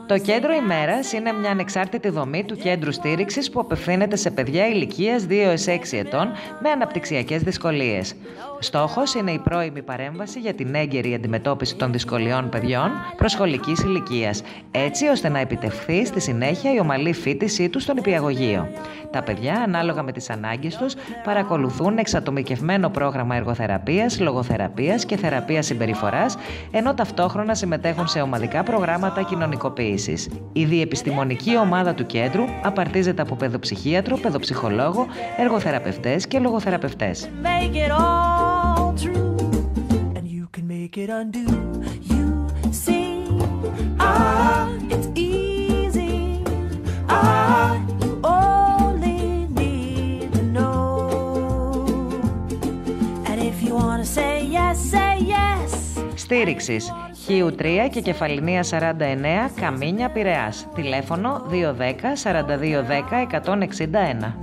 Το Κέντρο Ημέρας είναι μια ανεξάρτητη δομή του κέντρου στήριξης που απευθύνεται σε παιδιά ηλικίας 2 έως 6 ετών με αναπτυξιακές δυσκολίες. Στόχος είναι η πρώιμη παρέμβαση για την έγκαιρη αντιμετώπιση των δυσκολιών παιδιών προσχολικής ηλικίας, έτσι ώστε να επιτευχθεί στη συνέχεια η ομαλή φοιτησή τους στο νηπιαγωγείο. Τα παιδιά, ανάλογα με τις ανάγκες τους, παρακολουθούν εξατομικευμένο πρόγραμμα εργοθεραπείας, λογοθεραπείας και θεραπείας συμπεριφοράς, ενώ ταυτόχρονα συμμετέχουν σε ομαδικά προγράμματα κοινωνικοποίησης. Η διεπιστημονική ομάδα του κέντρου απαρτίζεται από παιδοψυχίατρο, παιδοψυχολόγο, εργοθεραπευτές και λογοθεραπευτές. Στήριξης Χίου 3 και Κεφαληνία 49, Καμίνια, Πειραιάς. Τηλέφωνο 210 4210 161.